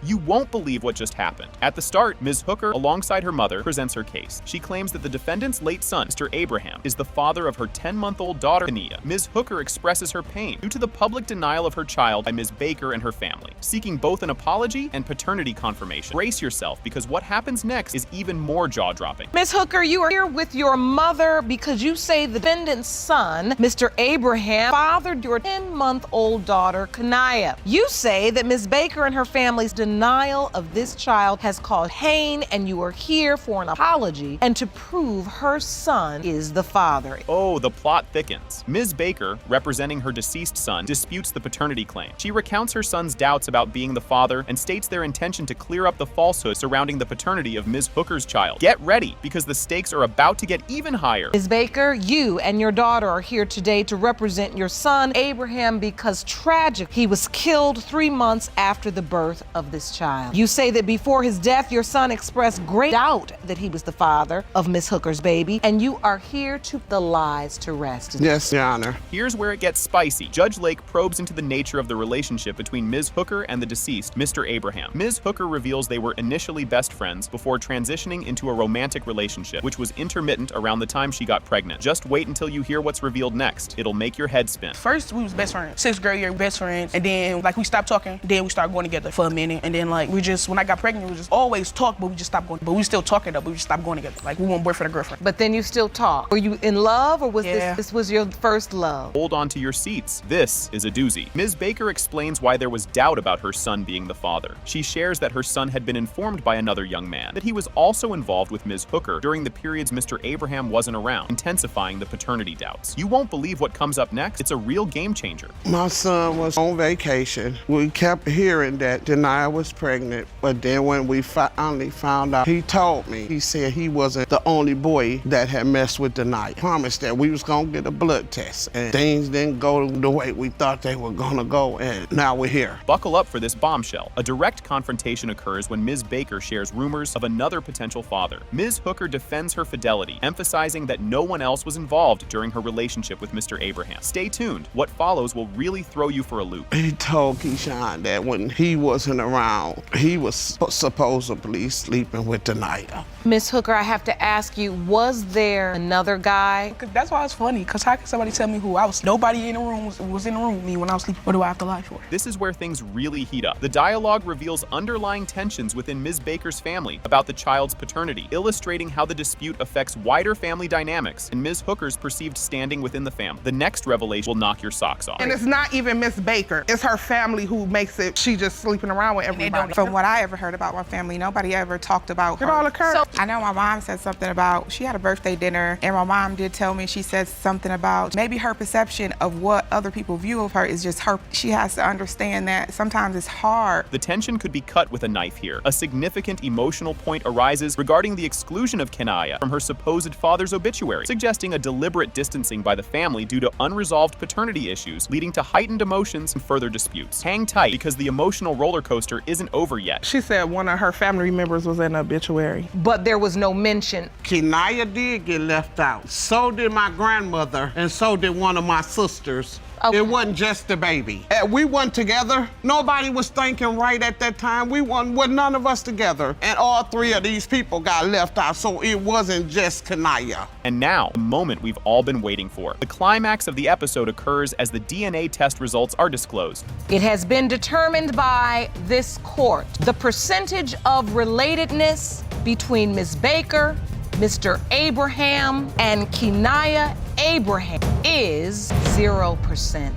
S1: You won't believe what just happened. At the start, Ms. Hooker, alongside her mother, presents her case. She claims that the defendant's late son, Mr. Abraham, is the father of her 10-month-old daughter, Ania. Ms. Hooker expresses her pain due to the public denial of her child by Ms. Baker and her family, seeking both an apology and paternity confirmation. Brace yourself, because what happens next is even more jaw-dropping.
S2: Ms. Hooker, you are here with your mother because you say the defendant's son, Mr. Abraham, fathered your 10-month-old daughter, Kanaya. You say that Ms. Baker and her family's denial denial of this child has caused pain, and you are here for an apology and to prove her son is the father.
S1: Oh, the plot thickens. Ms. Baker, representing her deceased son, disputes the paternity claim. She recounts her son's doubts about being the father and states their intention to clear up the falsehood surrounding the paternity of Ms. Hooker's child. Get ready, because the stakes are about to get even higher.
S2: Ms. Baker, you and your daughter are here today to represent your son, Abraham, because tragic, he was killed 3 months after the birth of this child. You say that before his death, your son expressed great doubt that he was the father of Ms. Hooker's baby, and you are here to put the lies to rest.
S11: Yes, Your Honor.
S1: Here's where it gets spicy. Judge Lake probes into the nature of the relationship between Ms. Hooker and the deceased, Mr. Abraham. Ms. Hooker reveals they were initially best friends before transitioning into a romantic relationship, which was intermittent around the time she got pregnant. Just wait until you hear what's revealed next. It'll make your head spin.
S20: First, we was best friends. 6th grade year, best friends. And then, like, we stopped talking. Then we started going together for a minute. And then, like, when I got pregnant, we just always talk, but we just stopped going. But we still talking, though, but we just stopped going together. Like, we weren't boyfriend or girlfriend.
S2: But then you still talk. Were you in love, or was this was your first love?
S1: Hold on to your seats. This is a doozy. Ms. Baker explains why there was doubt about her son being the father. She shares that her son had been informed by another young man that he was also involved with Ms. Hooker during the periods Mr. Abraham wasn't around, intensifying the paternity doubts. You won't believe what comes up next. It's a real game changer.
S11: My son was on vacation. We kept hearing that Denia was pregnant, but then when we finally found out, he told me, he said he wasn't the only boy that had messed with Denia. Promised that we was gonna get a blood test, and things didn't go the way we thought they were gonna go, and now we're here.
S1: Buckle up for this bombshell. A direct confrontation occurs when Ms. Baker shares rumors of another potential father. Ms. Hooker defends her fidelity, emphasizing that no one else was involved during her relationship with Mr. Abraham. Stay tuned. What follows will really throw you for a loop.
S11: He told Keyshawn that when he wasn't around, he was supposedly sleeping with Denia.
S2: Ms. Hooker, I have to ask you, was there another guy?
S20: That's why it's funny, because how can somebody tell me who I was? Nobody in the room was in the room with me when I was sleeping. What do I have to lie for?
S1: This is where things really heat up. The dialogue reveals underlying tensions within Ms. Baker's family about the child's paternity, illustrating how the dispute affects wider family dynamics and Ms. Hooker's perceived standing within the family. The next revelation will knock your socks off.
S21: And it's not even Miss Baker. It's her family who makes it. She just sleeping around with everybody.
S22: From what I ever heard about my family, nobody ever talked about her.
S21: It all occurred.
S22: So, I know my mom said something about, she had a birthday dinner, and my mom did tell me, she said something about maybe her perception of what other people view of her is just her. She has to understand that sometimes it's hard.
S1: The tension could be cut with a knife here. A significant emotional point arises regarding the exclusion of Kenia from her supposed father's obituary, suggesting a deliberate distancing by the family due to unresolved paternity issues, leading to heightened emotions and further disputes. Hang tight, because the emotional roller coaster isn't over yet.
S21: She said one of her family members was in the obituary.
S2: But there was no mention.
S11: Kenia did get left out. So did my grandmother, and so did one of my sisters. Okay. It wasn't just the baby. We weren't together. Nobody was thinking right at that time. We weren't with none of us together. And all 3 of these people got left out, so it wasn't just Kenia.
S1: And now, the moment we've all been waiting for. The climax of the episode occurs as the DNA test results are disclosed.
S2: It has been determined by this court. The percentage of relatedness between Ms. Baker, Mr. Abraham, and Kenia Abraham is 0%.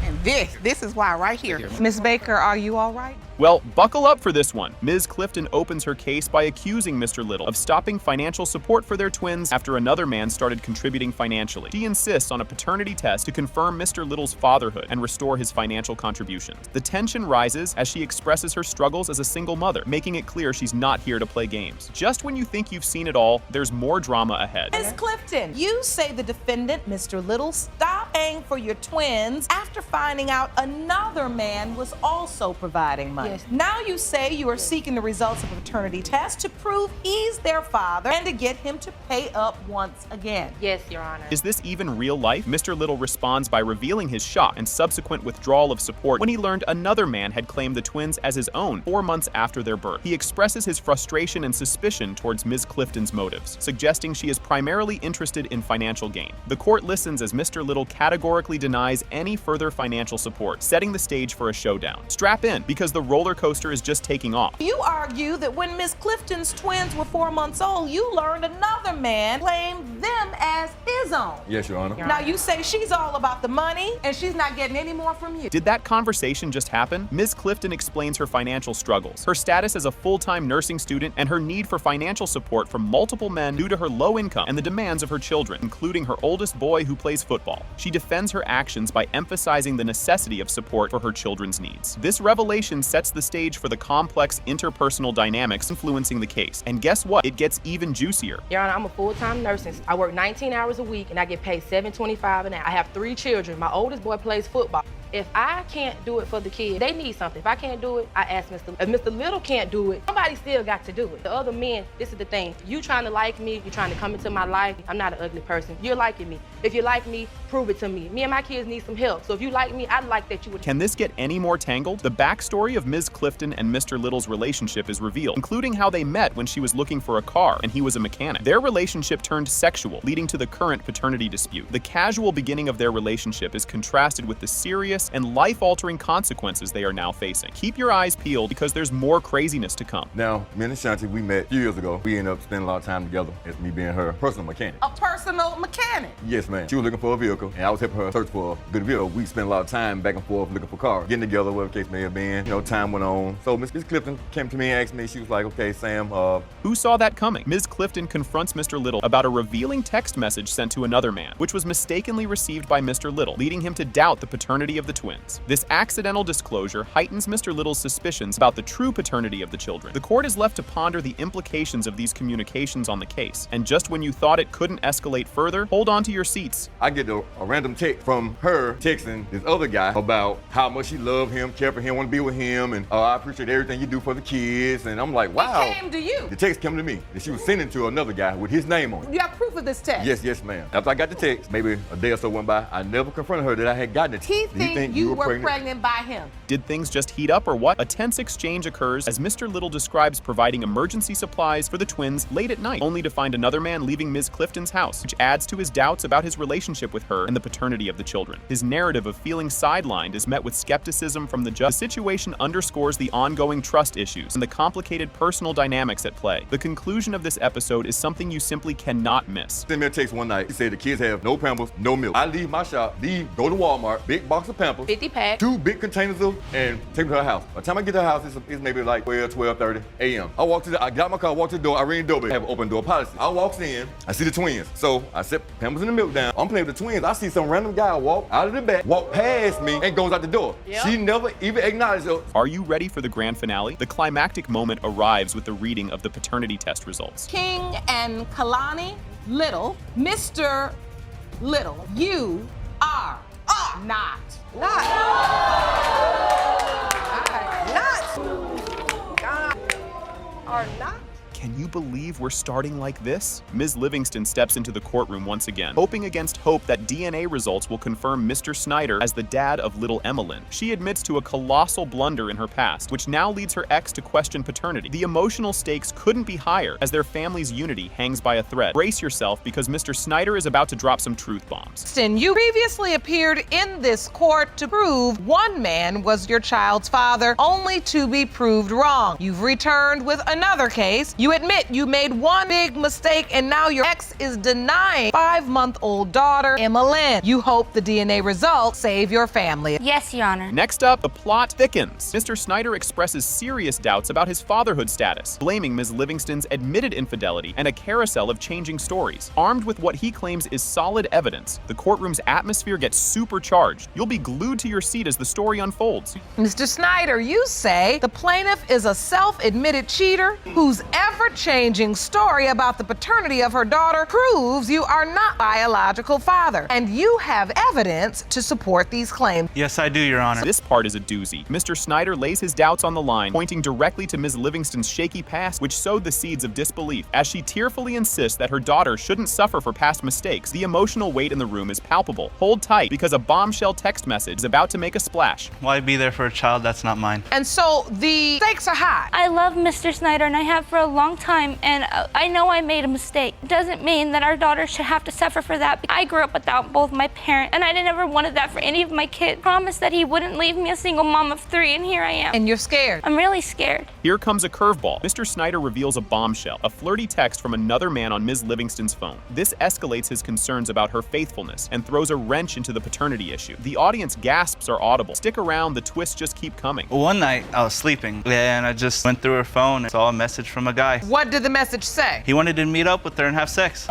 S22: And this is why right here.
S2: Ms. Baker, are you all right?
S1: Well, buckle up for this one. Ms. Clifton opens her case by accusing Mr. Little of stopping financial support for their twins after another man started contributing financially. She insists on a paternity test to confirm Mr. Little's fatherhood and restore his financial contributions. The tension rises as she expresses her struggles as a single mother, making it clear she's not here to play games. Just when you think you've seen it all, there's more drama ahead.
S2: Ms. Clifton, you say the defendant, Mr. Little, stopped paying for your twins after finding out another man was also providing money. Yes. Now you say you are seeking the results of a paternity test to prove he's their father and to get him to pay up once again.
S17: Yes, Your Honor.
S1: Is this even real life? Mr. Little responds by revealing his shock and subsequent withdrawal of support when he learned another man had claimed the twins as his own 4 months after their birth. He expresses his frustration and suspicion towards Ms. Clifton's motives, suggesting she is primarily interested in financial gain. The court listens as Mr. Little categorically denies any further financial support, setting the stage for a showdown. Strap in, because the roller coaster is just taking off.
S2: You argue that when Ms. Clifton's twins were 4 months old, you learned another man claimed them as his is on.
S3: Yes, Your Honor.
S2: Now you say she's all about the money and she's not getting any more from you.
S1: Did that conversation just happen? Ms. Clifton explains her financial struggles, her status as a full-time nursing student, and her need for financial support from multiple men due to her low income and the demands of her children, including her oldest boy who plays football. She defends her actions by emphasizing the necessity of support for her children's needs. This revelation sets the stage for the complex interpersonal dynamics influencing the case. And guess what? It gets even juicier.
S4: Your Honor, I'm a full-time nursing. I work 19 hours a week and I get paid $7.25 an hour. I have 3 children. My oldest boy plays football. If I can't do it for the kids, they need something. If I can't do it, I ask Mr. If Mr. Little can't do it, somebody still got to do it. The other men, this is the thing. You trying to like me, you trying to come into my life. I'm not an ugly person. You're liking me. If you like me, prove it to me. Me and my kids need some help. So if you like me, I'd like that you would.
S1: Can this get any more tangled? The backstory of Ms. Clifton and Mr. Little's relationship is revealed, including how they met when she was looking for a car and he was a mechanic. Their relationship turned sexual, leading to the current paternity dispute. The casual beginning of their relationship is contrasted with the serious and life-altering consequences they are now facing. Keep your eyes peeled because there's more craziness to come.
S3: Now, me and Ashanti, we met a few years ago. We ended up spending a lot of time together as me being her personal mechanic.
S2: A personal mechanic?
S3: Yes, ma'am. She was looking for a vehicle, and I was helping her search for a good vehicle. We spent a lot of time back and forth looking for cars, getting together, whatever the case may have been. You know, time went on. So Miss Clifton came to me and asked me, she was like, okay, Sam,
S1: Who saw that coming? Ms. Clifton confronts Mr. Little about a revealing text message sent to another man, which was mistakenly received by Mr. Little, leading him to doubt the paternity of the twins. This accidental disclosure heightens Mr. Little's suspicions about the true paternity of the children. The court is left to ponder the implications of these communications on the case, and just when you thought it couldn't escalate further, hold on to your seats.
S3: I get a random text from her texting this other guy about how much she loved him, cared for him, want to be with him, and I appreciate everything you do for the kids. And I'm like, wow.
S2: It came to you.
S3: The text came to me, and she was sending to another guy with his name on it.
S2: You have proof of this text?
S3: Yes, ma'am. After I got the text, maybe a day or so went by, I never confronted her that I had gotten it.
S2: He think you were pregnant by him.
S1: Did things just heat up or what? A tense exchange occurs as Mr. Little describes providing emergency supplies for the twins late at night, only to find another man leaving Ms. Clifton's house, which adds to his doubts about his relationship with her and the paternity of the children. His narrative of feeling sidelined is met with skepticism from the judge. The situation underscores the ongoing trust issues and the complicated personal dynamics at play. The conclusion of this episode is something you simply cannot miss.
S3: Sent me a text one night. He said the kids have no Pampers, no milk. I leave my shop, go to Walmart, big box of Pampers,
S4: 50 pack,
S3: 2 big containers of, and take me to her house. By the time I get to her house, it's maybe like 12:30 a.m. I get out my car, walk to the door, I ring the doorbell. I have an open door policy. I walks in, I see the twins. So I set Pampers and the milk down. I'm playing with the twins. I see some random guy walk out of the back, walk past me, and goes out the door.
S2: Yep.
S3: She never even acknowledged it.
S1: Are you ready for the grand finale? The climactic moment arrives with the reading of the paternity test results.
S2: King and Kalani Little, Mr. Little, you are not. Are not.
S1: Can you believe we're starting like this? Ms. Livingston steps into the courtroom once again, hoping against hope that DNA results will confirm Mr. Snyder as the dad of little Emmeline. She admits to a colossal blunder in her past, which now leads her ex to question paternity. The emotional stakes couldn't be higher as their family's unity hangs by a thread. Brace yourself because Mr. Snyder is about to drop some truth bombs.
S2: You previously appeared in this court to prove one man was your child's father, only to be proved wrong. You've returned with another case. You admit you made one big mistake and now your ex is denying 5-month-old daughter, Emmeline. You hope the DNA results save your family.
S23: Yes, Your Honor.
S1: Next up, the plot thickens. Mr. Snyder expresses serious doubts about his fatherhood status, blaming Ms. Livingston's admitted infidelity and a carousel of changing stories. Armed with what he claims is solid evidence, the courtroom's atmosphere gets supercharged. You'll be glued to your seat as the story unfolds.
S2: Mr. Snyder, you say the plaintiff is a self-admitted cheater whose ever-changing story about the paternity of her daughter proves you are not biological father, and you have evidence to support these claims.
S24: Yes, I do, Your Honor.
S1: This part is a doozy. Mr. Snyder lays his doubts on the line, pointing directly to Ms. Livingston's shaky past, which sowed the seeds of disbelief. As she tearfully insists that her daughter shouldn't suffer for past mistakes, the emotional weight in the room is palpable. Hold tight, because a bombshell text message is about to make a splash.
S24: Why be there for a child that's not mine?
S2: And so the stakes are high.
S23: I love Mr. Snyder, and I have for a long
S6: time, and I know I made a mistake. It doesn't mean that our daughter should have to suffer for that. I grew up without both my parents, and I never wanted that for any of my kids. Promised that he wouldn't leave me a single mom of 3, and here I am.
S2: And you're scared.
S6: I'm really scared.
S1: Here comes a curveball. Mr. Snyder reveals a bombshell, a flirty text from another man on Ms. Livingston's phone. This escalates his concerns about her faithfulness and throws a wrench into the paternity issue. The audience gasps are audible. Stick around, the twists just keep coming.
S8: Well, one night I was sleeping and I just went through her phone and saw a message from a guy.
S2: What did the message say?
S8: He wanted to meet up with her and have sex.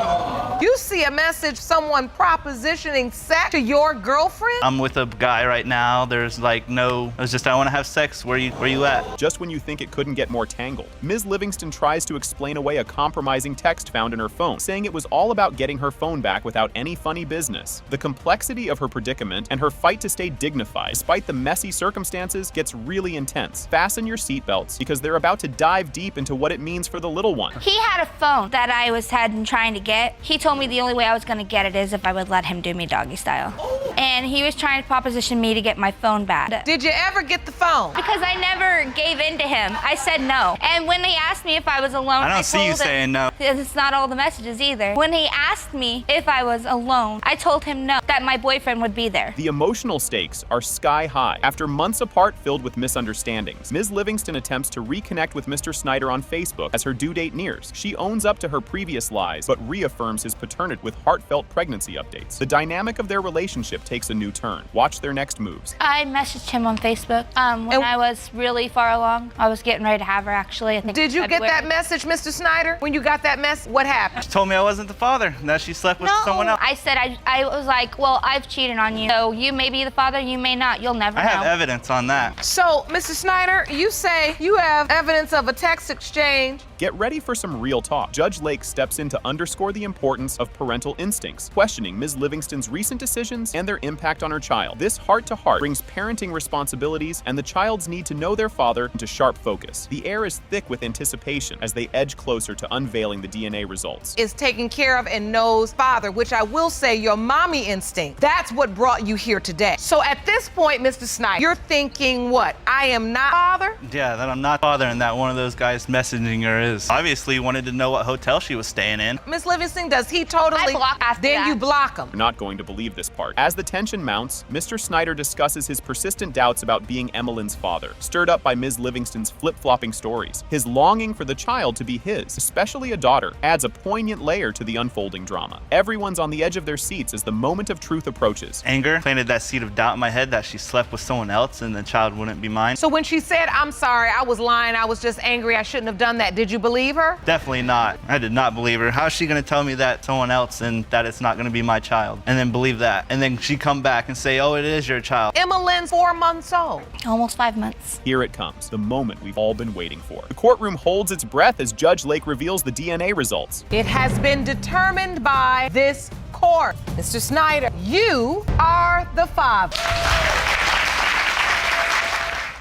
S2: You see a message, someone propositioning sex to your girlfriend?
S8: I'm with a guy right now. There's like no, it's just I want to have sex. Where you at?
S1: Just when you think it couldn't get more tangled, Ms. Livingston tries to explain away a compromising text found in her phone, saying it was all about getting her phone back without any funny business. The complexity of her predicament and her fight to stay dignified, despite the messy circumstances, gets really intense. Fasten your seatbelts because they're about to dive deep into what it means for the little one.
S6: He had a phone that I was trying to get. He told me the only way I was gonna get it is if I would let him do me doggy style. And he was trying to proposition me to get my phone back.
S2: Did you ever get the phone?
S6: Because I never gave in to him. I said no. And when he asked me if I was alone,
S8: I don't see you saying no.
S6: It's not all the messages either. When he asked me if I was alone, I told him no, that my boyfriend would be there.
S1: The emotional stakes are sky high. After months apart filled with misunderstandings, Ms. Livingston attempts to reconnect with Mr. Snyder on Facebook as her due date nears. She owns up to her previous lies, but reaffirms his paternity with heartfelt pregnancy updates. The dynamic of their relationship takes a new turn. Watch their next moves.
S6: I messaged him on Facebook when I was really far along. I was getting ready to have her, actually. I think
S2: Did you get that message, Mr. Snyder? When you got that message, what happened?
S8: She told me I wasn't the father, and that she slept with someone else.
S6: I said, I was like, well, I've cheated on you. So you may be the father, you may not. You'll never know.
S8: I have evidence on that.
S2: So, Mr. Snyder, you say you have evidence of a text exchange.
S1: Get ready for some real talk. Judge Lake steps in to underscore the importance of parental instincts, questioning Ms. Livingston's recent decisions and their impact on her child. This heart-to-heart brings parenting responsibilities and the child's need to know their father into sharp focus. The air is thick with anticipation as they edge closer to unveiling the DNA results.
S2: Is taken care of and knows father, which I will say your mommy instinct. That's what brought you here today. So at this point, Mr. Snyder, you're thinking what? I am not father?
S8: Yeah, that I'm not father and that one of those guys messaging her is. Obviously he wanted to know what hotel she was staying in.
S2: Miss Livingston, does he totally?
S6: I block after
S2: Then
S6: that.
S2: you block him.
S1: You're not going to believe this part. As the tension mounts, Mr. Snyder discusses his persistent doubts about being Emmeline's father, stirred up by Ms. Livingston's flip-flopping stories. His longing for the child to be his, especially a daughter, adds a poignant layer to the unfolding drama. Everyone's on the edge of their seats as the moment of truth approaches.
S8: Anger planted that seed of doubt in my head that she slept with someone else and the child wouldn't be mine.
S2: So when she said, I'm sorry, I was lying, I was just angry, I shouldn't have done that, did you believe her?
S8: Definitely not. I did not believe her. How is she going to tell me that someone else and that it's not going to be my child? And then believe that. And then she come back and say, oh, it is your child.
S2: Emmeline's 4 months old.
S6: Almost 5 months.
S1: Here it comes, the moment we've all been waiting for. The courtroom holds its breath as Judge Lake reveals the DNA results.
S2: It has been determined by this court. Mr. Snyder, you are the father.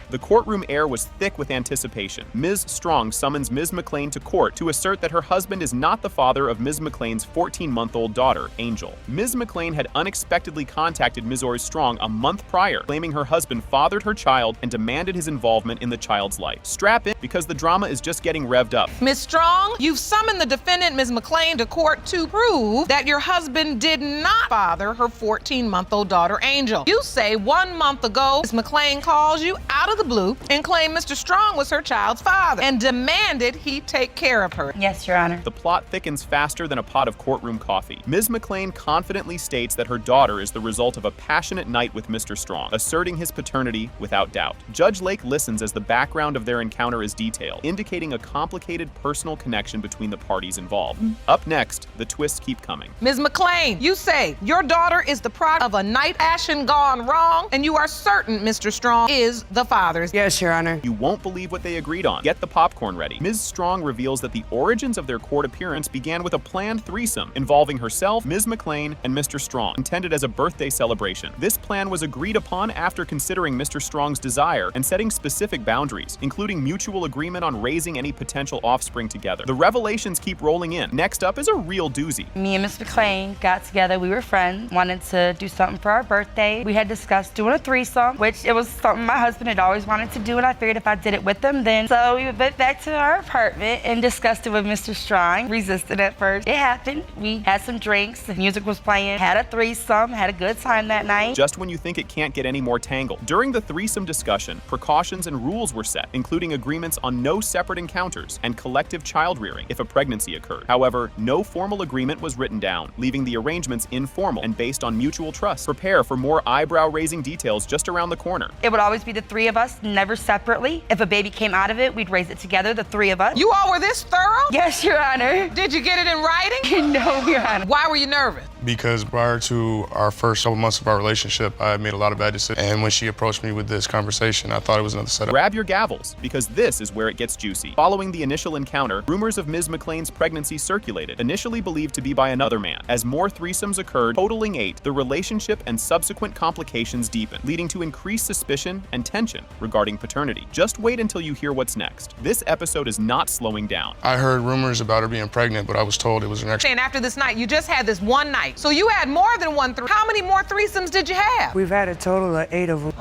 S1: The courtroom air was thick with anticipation. Ms. Strong summons Ms. McClain to court to assert that her husband is not the father of Ms. McClain's 14-month-old daughter, Angel. Ms. McClain had unexpectedly contacted Ms. Strong a month prior, claiming her husband fathered her child and demanded his involvement in the child's life. Strap in because the drama is just getting revved up.
S2: Ms. Strong, you've summoned the defendant, Ms. McClain, to court to prove that your husband did not father her 14-month-old daughter, Angel. You say 1 month ago, Ms. McClain calls you out of the blue and claimed Mr. Strong was her child's father and demanded he take care of her.
S15: Yes, Your Honor.
S1: The plot thickens faster than a pot of courtroom coffee. Ms. McClain confidently states that her daughter is the result of a passionate night with Mr. Strong, asserting his paternity without doubt. Judge Lake listens as the background of their encounter is detailed, indicating a complicated personal connection between the parties involved. Up next, the twists keep coming.
S2: Ms. McClain, you say your daughter is the product of a night passion gone wrong, and you are certain Mr. Strong is the father.
S11: Yes, Your Honor.
S1: You won't believe what they agreed on. Get the popcorn ready. Ms. Strong reveals that the origins of their court appearance began with a planned threesome involving herself, Ms. McClain, and Mr. Strong, intended as a birthday celebration. This plan was agreed upon after considering Mr. Strong's desire and setting specific boundaries, including mutual agreement on raising any potential offspring together. The revelations keep rolling in. Next up is a real doozy.
S15: Me and Miss McClain got together. We were friends, wanted to do something for our birthday. We had discussed doing a threesome, which it was something my husband had always always wanted to do it. I figured if I did it with them, then. So we went back to our apartment and discussed it with Mr. Strong. Resisted at first. It happened. We had some drinks. The music was playing. Had a threesome. Had a good time that night.
S1: Just when you think it can't get any more tangled. During the threesome discussion, precautions and rules were set, including agreements on no separate encounters and collective child rearing if a pregnancy occurred. However, no formal agreement was written down, leaving the arrangements informal and based on mutual trust. Prepare for more eyebrow-raising details just around the corner.
S15: It would always be the three of us, never separately. If a baby came out of it, we'd raise it together, the three of us.
S2: You all were this thorough?
S15: Yes, Your Honor.
S2: Did you get it in writing?
S15: No, Your Honor.
S2: Why were you nervous?
S5: Because prior to our first couple months of our relationship, I made a lot of bad decisions. And when she approached me with this conversation, I thought it was another setup.
S1: Grab your gavels, because this is where it gets juicy. Following the initial encounter, rumors of Ms. McClain's pregnancy circulated, initially believed to be by another man. As more threesomes occurred, totaling 8, the relationship and subsequent complications deepened, leading to increased suspicion and tension regarding paternity. Just wait until you hear what's next. This episode is not slowing down.
S5: I heard rumors about her being pregnant, but I was told it was an extra.
S2: And after this night, you just had this one night. So you had more than one threesome. How many more threesomes did you have?
S7: We've had a total of 8 of them.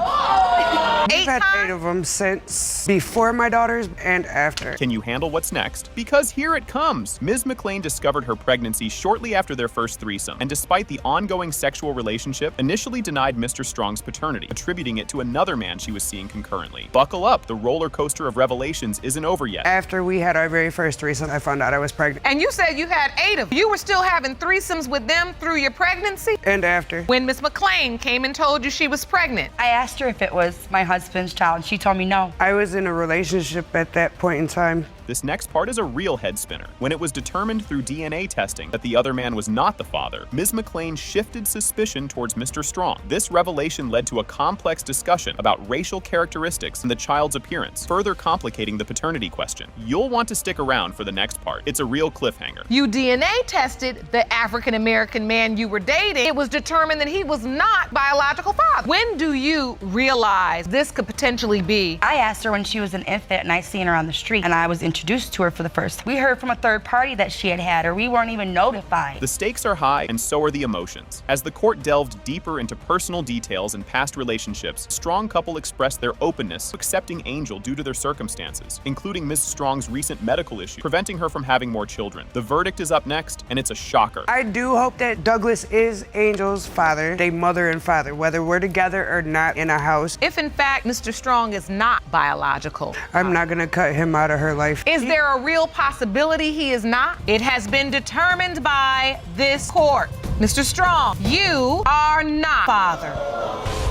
S7: We've had 8 of them since before my daughters and after.
S1: Can you handle what's next? Because here it comes. Ms. McClain discovered her pregnancy shortly after their first threesome, and despite the ongoing sexual relationship, initially denied Mr. Strong's paternity, attributing it to another man she was seeing concurrently. Buckle up, the roller coaster of revelations isn't over yet.
S7: After we had our very first threesome, I found out I was pregnant.
S2: And you said you had 8 of them. You were still having threesomes with them through your pregnancy?
S7: And after.
S2: When Ms. McClain came and told you she was pregnant.
S15: I asked her if it was my husband's child, and she told me no.
S7: I was in a relationship at that point in time.
S1: This next part is a real head spinner. When it was determined through DNA testing that the other man was not the father, Ms. McClain shifted suspicion towards Mr. Strong. This revelation led to a complex discussion about racial characteristics and the child's appearance, further complicating the paternity question. You'll want to stick around for the next part. It's a real cliffhanger.
S2: You DNA tested the African-American man you were dating. It was determined that he was not biological father. When do you realize this could potentially be?
S15: I asked her when she was an infant and I seen her on the street and I was introduced to her for the first time. We heard from a third party that she had her. We weren't even notified.
S1: The stakes are high and so are the emotions. As the court delved deeper into personal details and past relationships, Strong couple expressed their openness to accepting Angel due to their circumstances, including Ms. Strong's recent medical issue, preventing her from having more children. The verdict is up next, and it's a shocker.
S7: I do hope that Douglas is Angel's father, they mother and father, whether we're together or not in a house.
S2: If in fact Mr. Strong is not biological,
S7: I'm not gonna cut him out of her life.
S2: Is there a real possibility he is not? It has been determined by this court. Mr. Strong, you are not father.